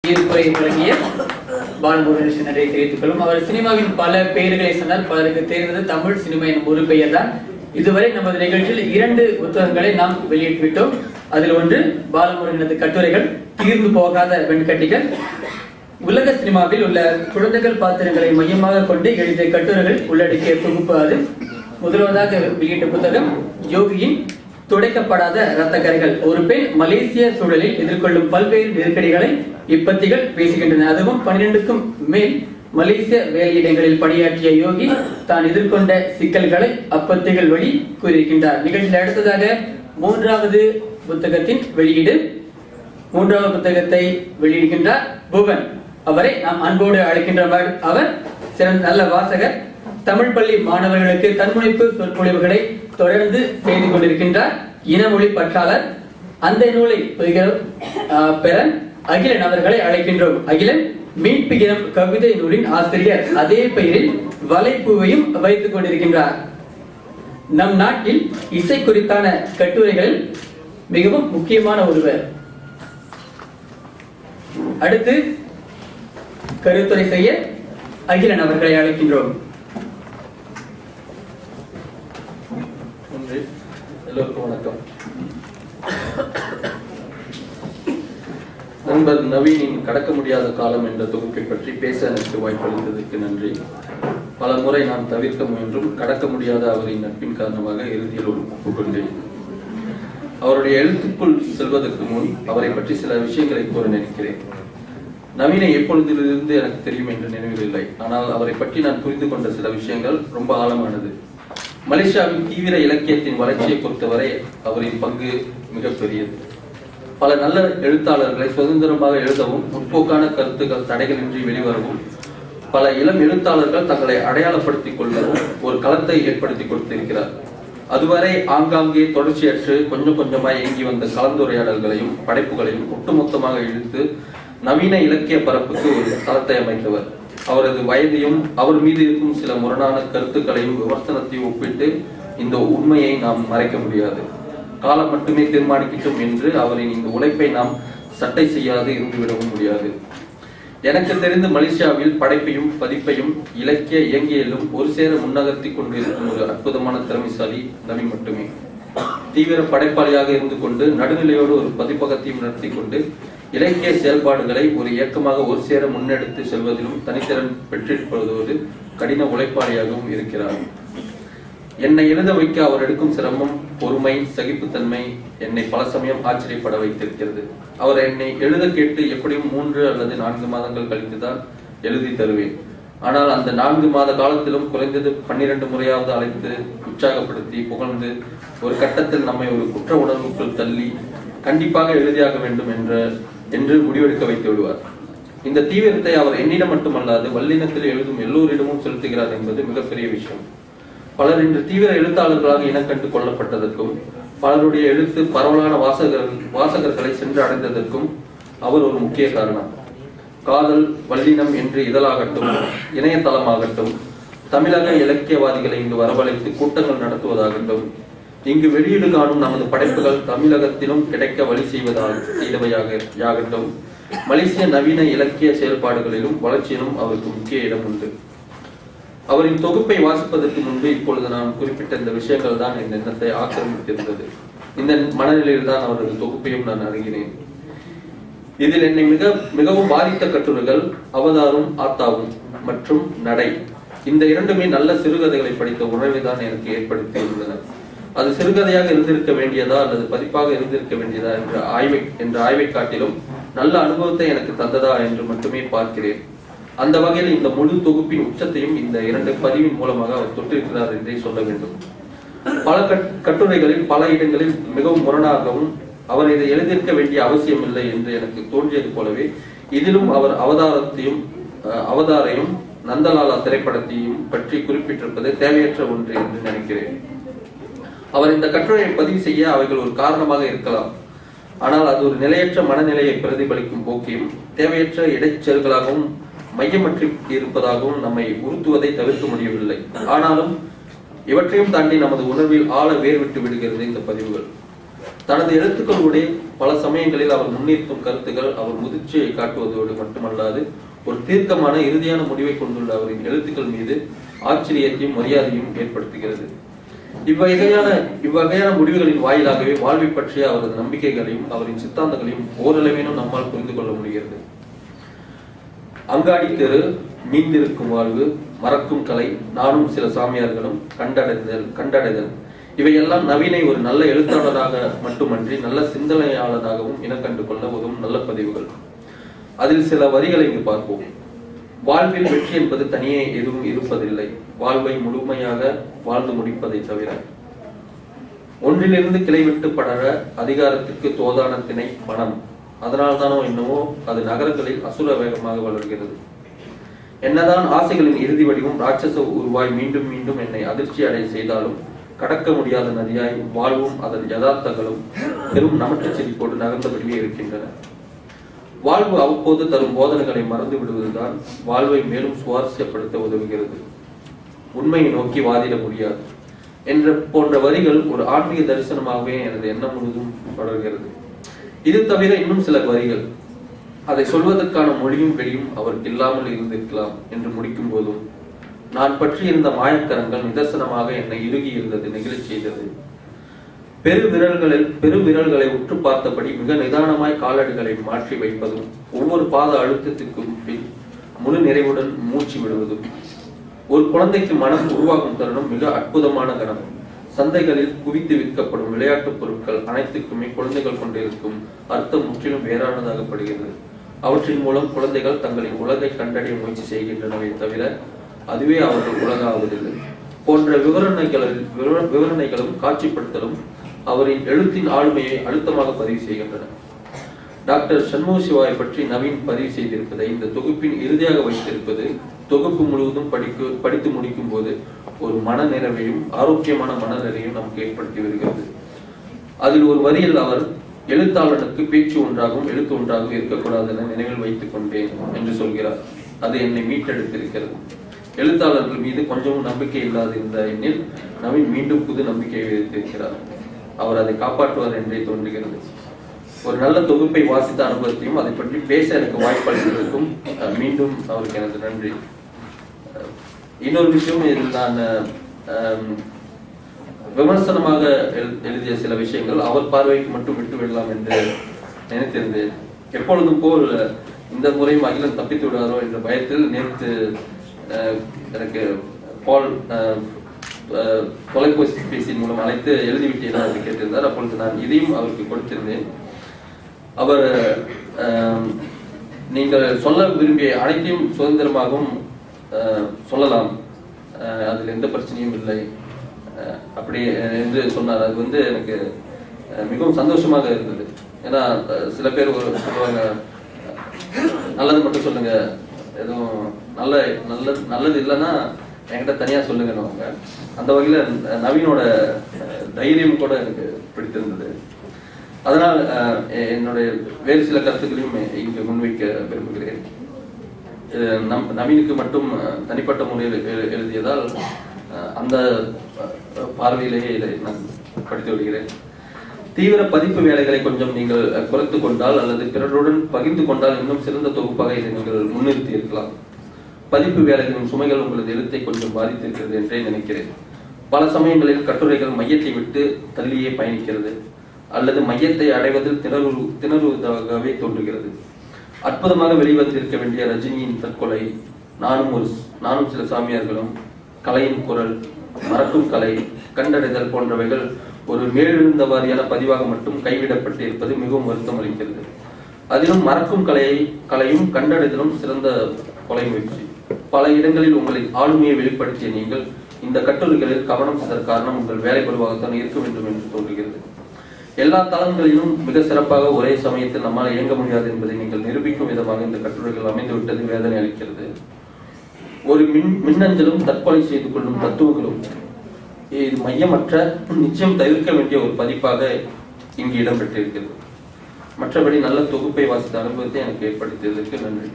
தீர்ப்புரை வழங்கிய பாலமுருகன் நன்றியை தெரிவித்துக் கொள்ளும். அவர் சினிமாவின் பல பெயர்களை சொன்னார். பலருக்கு தெரிந்தது தமிழ் சினிமா எனும் ஒரு பெயர் தான். இதுவரை நமது நிகழ்ச்சியில் 2 புத்தகங்களை நாம் வெளியிட்டுவிட்டோம். அதில் ஒன்று பாலமுருகனது கட்டுரைகள், தீர்ந்து போகாத வெண்கட்டிகள். உலக சினிமாவில் உள்ள குழந்தைகள் பாத்திரங்களை மையமாக கொண்டு எழுதிய கட்டுரைகள் உள்ளடக்கிய தொகுப்பு அது. முதல்வதாக வெளியிட்ட புத்தகம் யோகியின் துடைக்கப்படாத இரத்த கரைகள். ஒரு பெண் மலேசிய சூழலில் எதிர்கொள்ளும் பல்வேறு நெருக்கடிகளை இப்பத்திகள் பேசுகின்றன. அதுவும் 12க்கும் மேல் மலேசிய வேலையிடங்களில் பணியாற்றிய யோகி தான் எதிர்கொண்ட சிக்கல்களை அப்பத்திகள் வழி கூறியிருக்கின்றார். நிகழ்ச்சியில் அடுத்ததாக 3வது புத்தகத்தின் வெளியீடு. 3வது புத்தகத்தை வெளியிடுகின்றார் புவன். அவரை நாம் அன்போடு அழைக்கின்ற அவர் சிறந்த நல்ல வாசகர். தமிழ் பள்ளி மாணவர்களுக்கு தன்முனைப்பு சொற்பொழிவுகளை தொடர்ந்து செய்து கொண்டிருக்கின்றார். இனமொழி பற்றாளர். அந்த நூலை பெற அகிலன் அவர்களை அழைக்கின்றோம். அகிலன் மீட்பிகினம் கவிதை நூலின் ஆசிரியர். அதே பெயரில் வலைப்பூவையும் வைத்துக் கொண்டிருக்கின்றார். நம் நாட்டில் இசை குறித்தான கட்டுரைகளில் மிகவும் முக்கியமான ஒருவர். அடுத்து கருத்துரை செய்ய அகிலன் அவர்களை அழைக்கின்றோம். எல்லோருக்கும் வணக்கம். நண்பர் நவீனின் கடக்க முடியாத காலம் என்ற தொகுப்பை பற்றி பேச எனக்கு வாய்ப்பளித்ததற்கு நன்றி. பல முறை நான் தவிர்க்க முயன்றும் கடக்க முடியாத அவரின் நட்பின் காரணமாக இறுதியில் ஒப்புக்கொண்டேன். அவருடைய எழுத்துக்குள் செல்வதற்கு முன் அவரை பற்றி சில விஷயங்களை கூற நினைக்கிறேன். நவீனை எப்பொழுதிலிருந்து எனக்கு தெரியும் என்று நினைவில் இல்லை. ஆனால் அவரை பற்றி நான் புரிந்து கொண்ட சில விஷயங்கள் ரொம்ப ஆழமானது. மலேசியாவின் தீவிர இலக்கியத்தின் வளர்ச்சியை பொறுத்தவரை அவரின் பங்கு மிகப்பெரியது. பல நல்ல எழுத்தாளர்களை சுதந்திரமாக எழுதவும் முற்போக்கான கருத்துக்கள் தடைகளின்றி வெளிவரவும் பல இளம் எழுத்தாளர்கள் தங்களை அடையாளப்படுத்திக் கொள்ளவும் ஒரு களத்தை ஏற்படுத்தி கொடுத்திருக்கிறார். அதுவரை ஆங்காங்கே தொடர்ச்சியற்று கொஞ்சம் கொஞ்சமாய் இயங்கி வந்த கலந்துரையாடல்களையும் படைப்புகளையும் ஒட்டுமொத்தமாக இழுத்து நவீன இலக்கிய பரப்புக்கு ஒரு களத்தை அமைத்தவர். அவரது வயதையும் அவர் மீது இருக்கும் சில முரணான கருத்துக்களையும் விமர்சனத்தையும் ஒப்பிட்டு இந்த உண்மையை நாம் மறைக்க முடியாது. காலம் மட்டுமே தீர்மானிக்கட்டும் என்று அவரின் இந்த உழைப்பை நாம் சட்டை செய்யாது இருந்துவிடவும் முடியாது. எனக்கு தெரிந்து மலேசியாவில் படைப்பையும் பதிப்பையும் இலக்கிய இயங்கியலும் ஒரு சேர முன்னகர்த்தி கொண்டிருக்கும் ஒரு அற்புதமான திறமைசாலி நவீன் மட்டுமே. தீவிர படைப்பாளியாக இருந்து கொண்டு நடுநிலையோடு ஒரு பதிப்பகத்தையும் நடத்தி கொண்டு இலக்கிய செயல்பாடுகளை ஒரு இயக்கமாக ஒரு சேர முன்னெடுத்து செல்வதிலும் தனித்திறன் பெற்றிருப்பதோடு கடின உழைப்பாளியாகவும் இருக்கிறார். என்னை எழுத வைக்க அவர் எடுக்கும் சிரமம், பொறுமை, சகிப்புத்தன்மை என்னை பல சமயம் ஆச்சரியப்பட வைத்திருக்கிறது. அவர் என்னை எழுத கேட்டு எப்படியும் 3 அல்லது 4 மாதங்கள் கழித்துதான் எழுதி தருவேன். ஆனால் அந்த 4 மாத காலத்திலும் குறைந்தது 12 முறையாவது அழைத்து உற்சாகப்படுத்தி புகழ்ந்து ஒரு கட்டத்தில் நம்மை ஒரு குற்ற உணர்வுக்குள் தள்ளி கண்டிப்பாக எழுதியாக வேண்டும் என்று முடிவெடுக்க வைத்து விடுவார். இந்த தீவிரத்தை அவர் என்னிடம் மட்டுமல்லாது வல்லினத்தில் எழுதும் எல்லோரிடமும் செலுத்துகிறார் என்பது மிகப்பெரிய விஷயம். பலர் இன்று தீவிர எழுத்தாளர்களாக இனக்கண்டு கொள்ளப்பட்டதற்கும் பலருடைய எழுத்து பரவலான வாசகர்களை சென்று அடைந்ததற்கும் அவர் ஒரு முக்கிய காரணம். காதல், வல்லினம் என்று இதழாகட்டும், இணையதளமாகட்டும், தமிழக இலக்கியவாதிகளை இங்கு வரவழைத்து கூட்டங்கள் நடத்துவதாகட்டும், இங்கு வெளியீடு காணும் நமது படைப்புகள் தமிழகத்திலும் கிடைக்க வழி செய்வதாகட்டும், மலேசிய நவீன இலக்கிய செயல்பாடுகளிலும் வளர்ச்சியிலும் அவருக்கு முக்கிய இடம் உண்டு. அவரின் தொகுப்பை வாசிப்பதற்கு முன்பு இப்பொழுது நான் குறிப்பிட்ட இந்த விஷயங்கள் தான் என் எண்ணத்தை ஆக்கிரமித்திருந்தது. இந்த மனநிலையில் தான் அவரது தொகுப்பையும் நான் அணுகினேன். இதில் என்னை மிகவும் பாதித்த கட்டுரைகள் அவதாரும் ஆத்தாவும் மற்றும் நடை. இந்த 2மே நல்ல சிறுகதைகளை படித்த உணர்வை தான் எனக்கு ஏற்படுத்தி இருந்தன. அது சிறுகதையாக இருந்திருக்க வேண்டியதா அல்லது பதிப்பாக இருந்திருக்க வேண்டியதா என்ற ஆய்வை காட்டிலும் நல்ல அனுபவத்தை எனக்கு தந்ததா என்று மட்டுமே பார்க்கிறேன். அந்த வகையில் இந்த முழு தொகுப்பின் உச்சத்தையும் இந்த 2 பதிவின் மூலமாக அவர் தொட்டிருக்கிறார் என்றே சொல்ல வேண்டும். பல கட்டுரைகளில் பல இடங்களில் மிகவும் முரணாகவும் அவர் இதை எழுதியிருக்க வேண்டிய அவசியம் இல்லை என்று எனக்கு தோன்றியது போலவே இதிலும் அவர் அவதாரையும் நந்தலாலா திரைப்படத்தையும் பற்றி குறிப்பிட்டிருப்பது தேவையற்ற ஒன்று என்று நினைக்கிறேன். அவர் இந்த கட்டுரையை பதிவு செய்ய அவைகள் ஒரு காரணமாக இருக்கலாம். ஆனால் அது ஒரு நிலையற்ற மனநிலையை பிரதிபலிக்கும் போக்கையும் தேவையற்ற இடைச்செல்களாகவும் மையமற்றி இருப்பதாகவும் நம்மை உறுத்துவதை தவிர்க்க முடியவில்லை. ஆனாலும் இவற்றையும் தாண்டி நமது உணர்வில் ஆழ வேர்விட்டு விடுகிறது இந்த பதிவுகள். தனது எழுத்துக்களுடைய பல சமயங்களில் அவர் முன்னிறுத்தும் கருத்துக்கள் அவர் முதிர்ச்சியை காட்டுவதோடு மட்டுமல்லாது ஒரு தீர்க்கமான இறுதியான முடிவை கொண்டுள்ள அவரின் எழுத்துக்கள் மீது ஆச்சரியத்தையும் மரியாதையும் ஏற்படுத்துகிறது. இவ்வகையான முடிவுகளின் வாயிலாகவே வாழ்வை பற்றிய அவரது நம்பிக்கைகளையும் அவரின் சித்தாந்தங்களையும் ஓரளவேனும் நம்மால் புரிந்து கொள்ள முடிகிறது. அங்காடி தெரு, மீந்திருக்கும் வாழ்வு, மறக்கும் கலை, நானும் சில சாமியார்களும், கண்டடைதல் இவையெல்லாம் நவீனை ஒரு நல்ல எழுத்தாளராக மட்டுமன்றி நல்ல சிந்தனையாளராகவும் இனக்கண்டு கொள்ள உதவும் நல்ல பதிவுகள். அதில் சில வரிகளை இங்கு பார்ப்போம். வாழ்வில் வெற்றி என்பது தனியே எதுவும் இருப்பதில்லை, வாழ்வை முழுமையாக வாழ்ந்து முடிப்பதை தவிர. ஒன்றிலிருந்து கிளைவிட்டு படர அதிகாரத்திற்கு தோதான திணை பணம். அதனால்தானோ என்னவோ அது நகரங்களில் அசுர வேகமாக வளர்கிறது. என்னதான் ஆசைகளின் இறுதி வடிவம் ராட்சச உருவாய் மீண்டும் மீண்டும் என்னை அதிர்ச்சி அடைய செய்தாலும் கடக்க முடியாத நதியாய் வாழ்வும் அதன் யதார்த்தங்களும் பெரும் நமட்டு சிரிப்போடு நகர்ந்தபடியே இருக்கின்றன. வாழ்வு அவ்வப்போது தரும் போதனைகளை மறந்து விடுவதுதான் வாழ்வை மேலும் சுவாரஸ்யப்படுத்த உதவுகிறது. உண்மையை நோக்கி வாதிட முடியாது என்ற போன்ற வரிகள் ஒரு ஆன்மீக தரிசனமாகவே எனது எண்ணம் முழுவதும் தொடர்கிறது. இது தவிர இன்னும் சில வரிகள் அதை சொல்வதற்கான மொழியும் வெளியும் அவருக்கு இல்லாமல் இருந்திருக்கலாம் என்று முடிக்கும் போதும் நான் பற்றி இருந்த மாயக்கரங்கள் நிதர்சனமாக என்னை இறுகி இருந்தது, நெகிழச் செய்தது. பெருவிரல்களை உற்று பார்த்தபடி மிக நிதானமாய் காலடிகளை மாற்றி வைப்பதும் ஒவ்வொரு பாத அழுத்தத்திற்கும் பின் முழு நிறைவுடன் மூச்சு விடுவதும். ஒரு குழந்தைக்கு மனம் உருவாகும் தருணம் மிக அற்புதமான கணம். சந்தைகளில் குவித்து விற்கப்படும் விளையாட்டுப் பொருட்கள் அனைத்துக்குமே குழந்தைகள் கொண்டிருக்கும் அர்த்தம் முற்றிலும் வேறானதாகப்படுகிறது. அவற்றின் மூலம் குழந்தைகள் தங்களின் உலகை கண்டறிய முயற்சி செய்கின்றனவே தவிர அதுவே அவர்கள் உலகாவதில்லை போன்ற விவரணைகளும் காட்சிப்படுத்தலும் அவரின் எழுத்தின் ஆளுமையை அழுத்தமாக பதிவு செய்கின்றன. டாக்டர் சண்முக சிவாயை பற்றி நவீன் பதிவு செய்திருப்பதை இந்த தொகுப்பின் இறுதியாக வைத்திருப்பது தொகுப்பு முழுவதும் படித்து முடிக்கும் போது ஒரு மன நிறைவையும் ஆரோக்கியமான மனநிறைவையும் நமக்கு ஏற்படுத்தி வருகிறது. அதில் ஒரு வரியில் அவர் எழுத்தாளனுக்கு பேச்சு ஒன்றாகவும் எழுத்து ஒன்றாகவும் இருக்கக்கூடாது என நினைவில் வைத்துக் கொண்டேன் என்று சொல்கிறார். அது என்னை மீட்டெடுத்திருக்கிறது. எழுத்தாளர்கள் மீது கொஞ்சமும் நம்பிக்கை இல்லாத இந்த எண்ணில் நவீன் மீண்டும் புது நம்பிக்கையை வைத்திருக்கிறார். அவர் அதை காப்பாற்றுவார் என்றே தோன்றுகிறது. ஒரு நல்ல தொகுப்பை வாசித்த அனுபவத்தையும் அதை பற்றி பேச எனக்கு வாய்ப்பளித்ததற்கும் மீண்டும் அவருக்கு எனது நன்றி. இன்னொரு விஷயம், இதில் நான் விமர்சனமாக எழுதிய சில விஷயங்கள் அவர் பார்வைக்கு மட்டும் விட்டு விடலாம் என்று நினைத்திருந்தேன். எப்பொழுதும் போல் இந்த முறையும் அகிலன் தப்பித்து விடுவாரோ என்ற பயத்தில் நேற்று எனக்கு பால் தொலைபேசியின் மூலம் அழைத்து எழுதிவிட்டேன் என்று கேட்டிருந்தார். அப்பொழுது நான் இதையும் அவருக்கு கொடுத்திருந்தேன். அவர் நீங்கள் சொல்ல விரும்பிய அனைத்தையும் சுதந்திரமாகவும் சொல்லலாம், அதில் எந்த பிரச்சனையும் இல்லை அப்படி என்று சொன்னார். அது எனக்கு மிகவும் சந்தோஷமாக இருந்தது. ஏன்னா சில பேர் சொல்லுவாங்க, நல்லது மட்டும் சொல்லுங்க, எதுவும் நல்லது இல்லைன்னா என்கிட்ட தனியா சொல்லுங்க. அந்த வகையில நவீனோட தைரியம் கூட எனக்கு பிடித்திருந்தது. அதனால் என்னுடைய வேறு சில கருத்துக்களையும் இங்கு முன்வைக்க விரும்புகிறேன். நவீனுக்கு மட்டும் தனிப்பட்ட முறையில் எழுதியதால் அந்த பார்வையிலேயே இதை நான் படித்து விடுகிறேன். தீவிர பதிப்பு வேலைகளை கொஞ்சம் நீங்கள் குறைத்துக் கொண்டால் அல்லது பிறருடன் பகிர்ந்து கொண்டால் இன்னும் சிறந்த தொகுப்பாக இதை நீங்கள் முன்னிறுத்தி இருக்கலாம். பதிப்பு வேலைகளின் சுமைகள் உங்களது எழுத்தை கொஞ்சம் பாதித்திருக்கிறது என்றே நினைக்கிறேன். பல சமயங்களில் கட்டுரைகள் மையத்தை விட்டு தள்ளியே பயணிக்கிறது அல்லது மையத்தை அடைவதில் திணறுவதாகவே தோன்றுகிறது. அற்புதமாக வெளிவந்திருக்க வேண்டிய ரஜினியின் தற்கொலை, நானும் சில சாமியார்களும், கலையின் குரல், மறக்கும் கலை, கண்டடைதல் போன்றவைகள் ஒரு மேலெழுந்த வாரியான பதிவாக மட்டும் கைவிடப்பட்டு இருப்பது மிகவும் வருத்தம் அளிக்கிறது. அதிலும் மறக்கும் கலையும் கண்டடைதலும் சிறந்த கொலை முயற்சி. பல இடங்களில் உங்களின் ஆளுமையை வெளிப்படுத்திய நீங்கள் இந்த கட்டுரைகளில் கவனம் சென்ற காரணம் உங்கள் வேலை பருவாகத்தான் இருக்க வேண்டும் என்று தோன்றுகிறது. எல்லா தளங்களிலும் மிக சிறப்பாக ஒரே சமயத்தில் நம்மால் இயங்க முடியாது என்பதை நீங்கள் நிரூபிக்கும் விதமாக இந்த கட்டுரைகள் அமைந்துவிட்டது வேதனை அளிக்கிறது. ஒரு மின்னஞ்சலும் தற்கொலை செய்து கொள்ளும் தத்துவங்களும் இது மையமற்ற நிச்சயம் தவிர்க்க வேண்டிய ஒரு பதிப்பாக இங்கு இடம்பெற்றிருக்கிறது. மற்றபடி நல்ல தொகுப்பை வாசித்த அனுபவத்தை எனக்கு ஏற்படுத்தியதற்கு நன்றி.